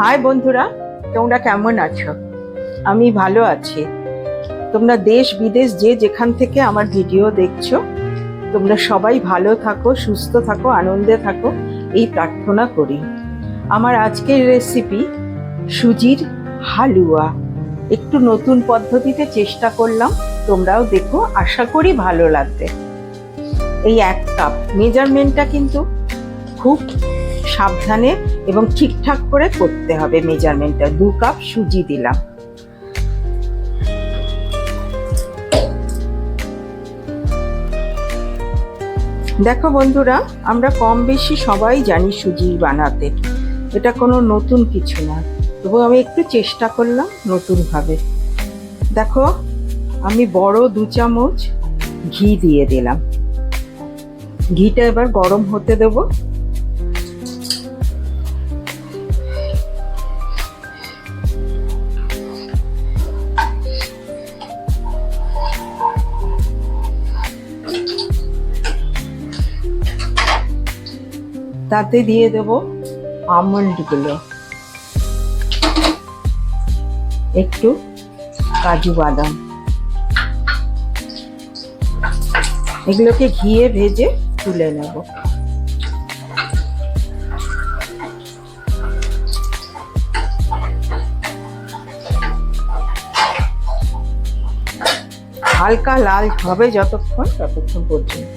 High বন্ধুরা, তোমরা কেমন আছো? আমি ভালো আছি। তোমরা দেশ বিদেশ যে যেখান থেকে আমার ভিডিও দেখছো, তোমরা সবাই ভালো থাকো, সুস্থ থাকো, আনন্দে থাকো, এই প্রার্থনা করি। আমার আজকের রেসিপি সুজির হালুয়া। একটু নতুন পদ্ধতিতে চেষ্টা করলাম, তোমরাও দেখো, আশা করি ভালো লাগবে। এই 1 কাপ, মেজারমেন্টটা কিন্তু খুব সাবধানে এবং ঠিকঠাক করে করতে হবে। মেজারমেন্টটা 2 কাপ সুজি দিলাম। দেখো বন্ধুরা, আমরা কম বেশি সবাই জানি সুজি বানাতে, এটা কোনো নতুন কিছু না, তবু আমি একটু চেষ্টা করলাম নতুনভাবে। দেখো, আমি বড় 2 চামচ ঘি দিয়ে দিলাম। ঘিটা এবার গরম হতে দেবো। তাতে দিয়ে দেব আমন্ডগুলো, একটু কাজু বাদাম, এগুলোকে ঘিয়ে ভেজে তুলে নেব। হালকা লাল হবে ততক্ষণ পর্যন্ত।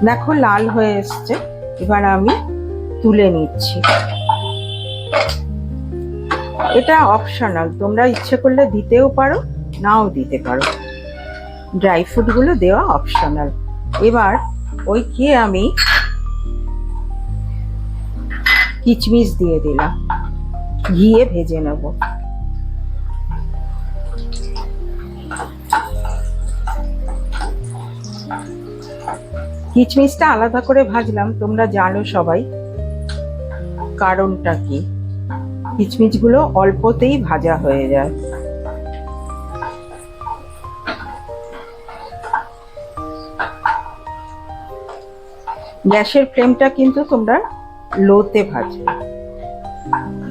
দেখো লাল হয়ে এসছে, এবার আমি তুলে নিচ্ছি। এটা অপশনাল, তোমরা ইচ্ছে করলে দিতেও পারো, নাও দিতে পারো। ড্রাই ফ্রুটগুলো দেওয়া অপশনাল। এবার আমি কিচমিচ দিয়ে দিলাম, ঘিয়ে ভেজে নেব। কিচমিচটা আলাদা করে ভাজলাম, তোমরা জানো সবাই কারণটা কি। কিচমিচগুলো অল্পতেই ভাজা হয়ে যায়। গ্যাসের ফ্লেমটা কিন্তু তোমরা লোতে ভাজবে।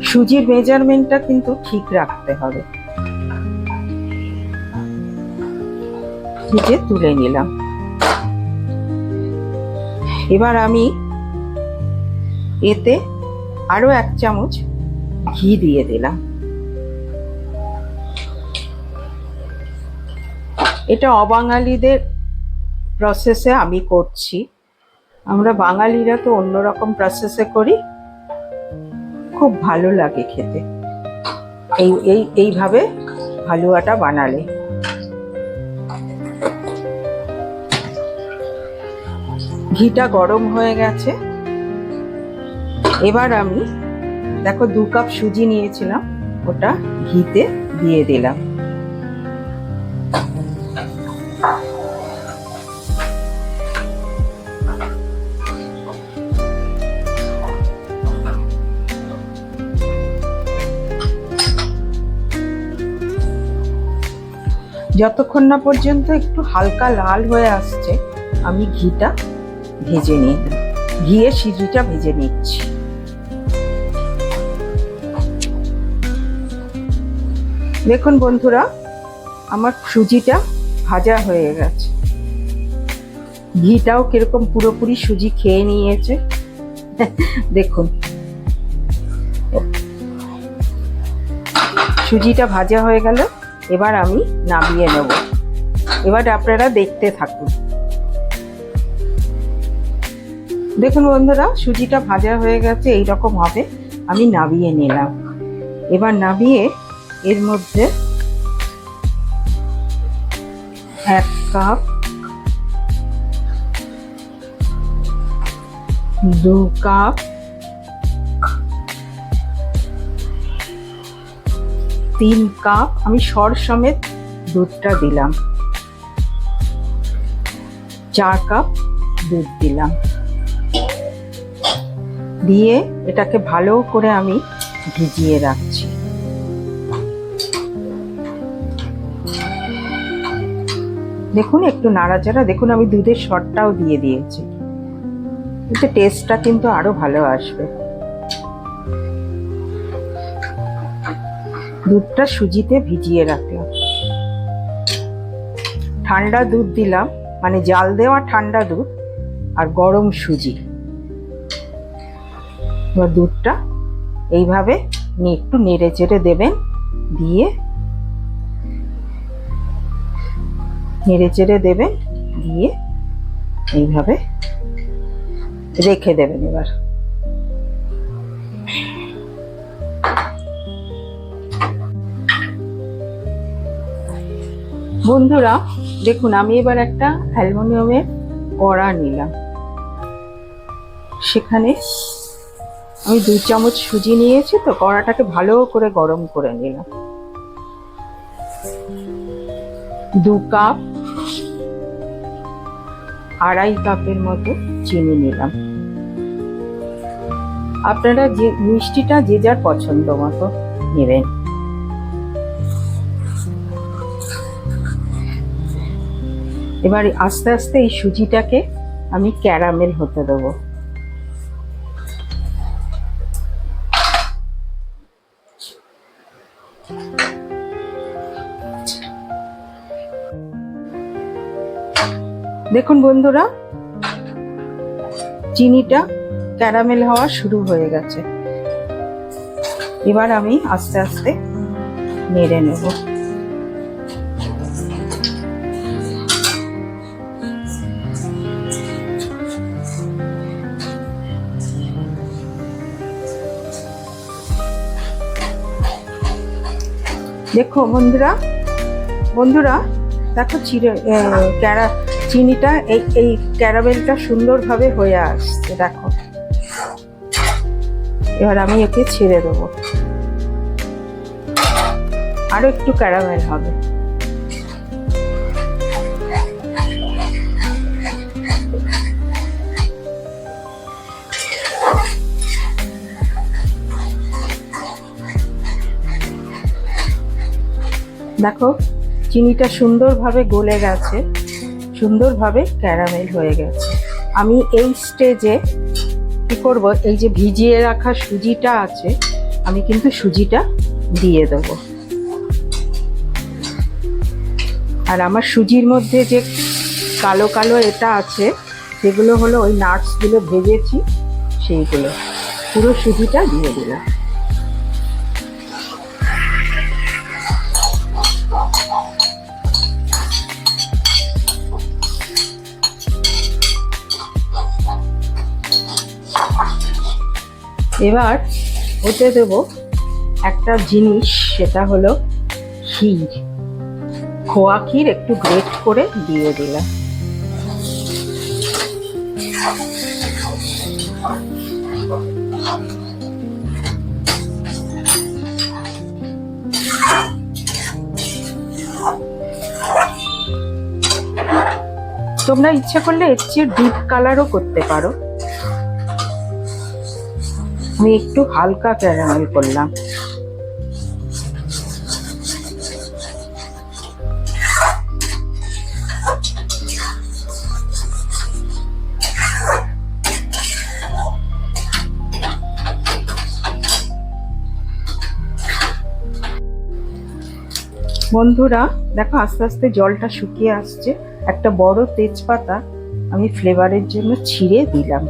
সুজির মেজারমেন্টটা কিন্তু ঠিক রাখতে হবে। ভেজে তুলে নিলাম। এবার আমি এতে আরো 1 চামচ ঘি দিয়ে দিলাম। এটা অবাঙালিদের প্রসেসে আমি করছি, আমরা বাঙালিরা তো অন্যরকম প্রসেসে করি, খুব ভালো লাগে খেতে এইভাবে হালুয়াটা বানালে। ঘিটা গরম হয়ে গেছে। এবার আমি দেখো 2 কাপ সুজি নিয়েছিলাম, ওটা ঘিতে দিয়ে দিলাম। যতক্ষণ না পর্যন্ত একটু হালকা লাল হয়ে আসছে, আমি ঘিটা ভেজে নিলাম, ঘিয়ে সুজিটা ভেজে নিচ্ছি। দেখুন বন্ধুরা, আমার সুজিটা ভাজা হয়ে গেছে। ঘিটাও কিরকম পুরোপুরি সুজি খেয়ে নিয়েছে। দেখুন, সুজিটা ভাজা হয়ে গেল। এবার আমি নামিয়ে নেব। এবার আপনারা দেখতে থাকুন। দেখুন বন্ধুরা, সুজিটা ভাজা হয়ে গেছে, এইরকম হবে। আমি নামিয়ে নিলাম। এবার নামিয়ে এর মধ্যে 1 কাপ, 2 কাপ, 3 কাপ আমি সর সমেত দুধটা দিলাম, 4 কাপ দুধ দিলাম। দিয়ে এটাকে ভালো করে আমি ভিজিয়ে রাখছি। দেখুন একটু নাড়াচাড়া, দেখুন আমি দুধের শটটাও দিয়ে দিয়েছি, এতে টেস্টটা কিন্তু আরো ভালো আসবে। দুধটা সুজিতে ভিজিয়ে রাখলাম, ঠান্ডা দুধ দিলাম, মানে জাল দেওয়া ঠান্ডা দুধ আর গরম সুজি। এবার দুধটা এইভাবে একটু নেড়ে চেড়ে দেবেন, দিয়ে নেড়ে চেড়ে দেবেন, দিয়ে এইভাবে রেখে দেবেন। এবার বন্ধুরা দেখুন, আমি এবার একটা অ্যালুমিনিয়ামের কড়া নিলাম, সেখানে আমি 2 চামচ সুজি নিয়েছি, তো কড়াটাকে ভালো করে গরম করে নিলাম। 2 কাপ, 2.5 কাপের মতো চিনি নিলাম। আপনারা যে মিষ্টিটা যে যার পছন্দ মতো নেবেন। এবার আস্তে আস্তে এই সুজিটাকে আমি ক্যারামেল হতে দেবো। দেখুন বন্ধুরা, চিনিটা ক্যারামেল হওয়া শুরু হয়ে গেছে। এবার আমি আস্তে আস্তে নেড়ে নেব। দেখো বন্ধুরা, দেখো চিনিটা এই ক্যারামেলটা সুন্দরভাবে হয়ে আসছে। দেখো এবার আমি একে ছেড়ে দেবো, আরো একটু ক্যারামেল হবে। দেখো চিনিটা সুন্দরভাবে গলে গেছে, সুন্দরভাবে ক্যারামেল হয়ে গেছে। আমি এই স্টেজে কি করব, এই যে ভিজিয়ে রাখা সুজিটা আছে, আমি কিন্তু সুজিটা দিয়ে দেব। আর আমার সুজির মধ্যে যে কালো কালো এটা আছে, সেগুলো হলো ওই নাটসগুলো ভেজেছি, সেইগুলো পুরো সুজিটা দিয়ে দিলাম। এবার ওতে দেব একটা জিনিস, সেটা হলো ক্ষীর, খোয়া ক্ষীর একটু গ্রেট করে দিয়ে দিলাম। তোমরা ইচ্ছা করলে এর চেয়ে ডিপ কালারও করতে পারো। আমি একটু হালকা ক্যারামেল করলাম। বন্ধুরা দেখো, আস্তে আস্তে জলটা শুকিয়ে আসছে। একটা বড় তেজপাতা আমি ফ্লেভারের জন্য ছিঁড়ে দিলাম।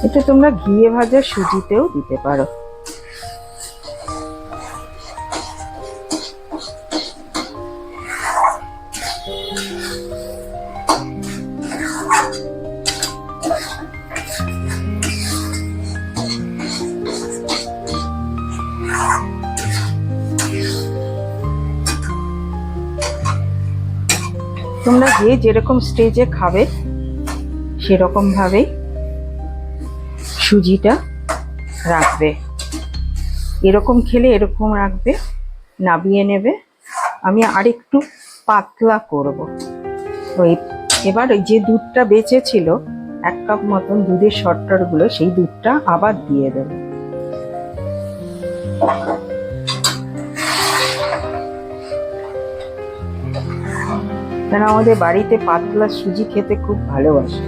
এটা তোমরা ঘিয়ে ভাজা সুজিতেও দিতে পারো। তোমরা যে যেরকম স্টেজে খাবে সেরকম ভাবেই সুজিটা রাখবে। এরকম খেলে এরকম রাখবে, নাবিয়ে নেবে। আমি আরেকটু পাতলা করব, ওই এবার ওই যে দুধটা বেঁচেছিল 1 কাপ মতন দুধের শর্টগুলো, সেই দুধটা আবার দিয়ে দেবো। কারণ আমাদের বাড়িতে পাতলা সুজি খেতে খুব ভালোবাসে।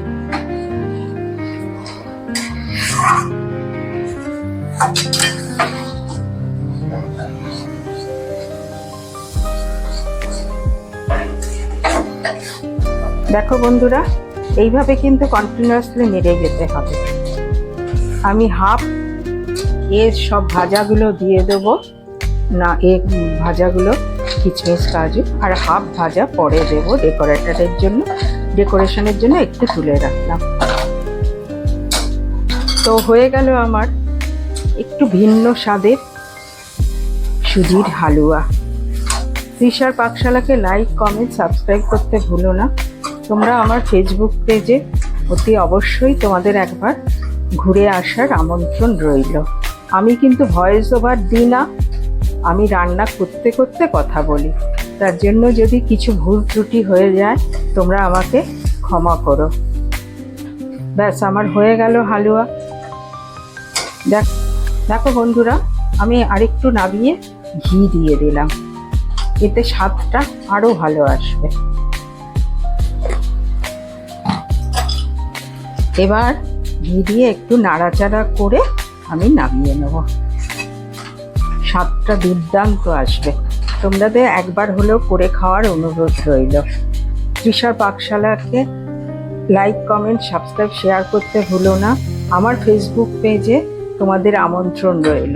দেখো বন্ধুরা, এইভাবে কিন্তু কন্টিনিউয়াসলি নেড়ে যেতে হবে। আমি হাফ সব ভাজাগুলো দিয়ে দেবো না, ভাজাগুলো কিচমিচ কাজু, আর হাফ ভাজা পরে দেবো ডেকোরেশনের জন্য একটু তুলে রাখলাম। তো হয়ে গেল আমার একটু ভিন্ন স্বাদের সুজির হালুয়া। তৃষার পাকশালাকে লাইক, কমেন্ট, সাবস্ক্রাইব করতে ভুলো না। তোমরা আমার ফেসবুক পেজে অতি অবশ্যই তোমাদের একবার ঘুরে আসার আমন্ত্রণ রইল। আমি কিন্তু ভয়েস ওভার দিই না, আমি রান্না করতে করতে কথা বলি। তার জন্য যদি কিছু ভুল ত্রুটি হয়ে যায় তোমরা আমাকে ক্ষমা করো। ব্যাস, আমার হয়ে গেল হালুয়া। দেখো বন্ধুরা, আমি আরেকটু নামিয়ে ঘি দিয়ে দিলাম, এতে স্বাদটা আরো ভালো আসবে। এবার ঘি দিয়ে একটু নাড়াচাড়া করে আমি নামিয়ে নেব। স্বাদটা দুর্দান্ত আসবে। তোমাদের একবার হলেও করে খাওয়ার অনুরোধ রইল। তৃষার পাকশালাকে লাইক, কমেন্ট, সাবস্ক্রাইব, শেয়ার করতে ভুলো না। আমার ফেসবুক পেজে তোমাদের আমন্ত্রণ রইল।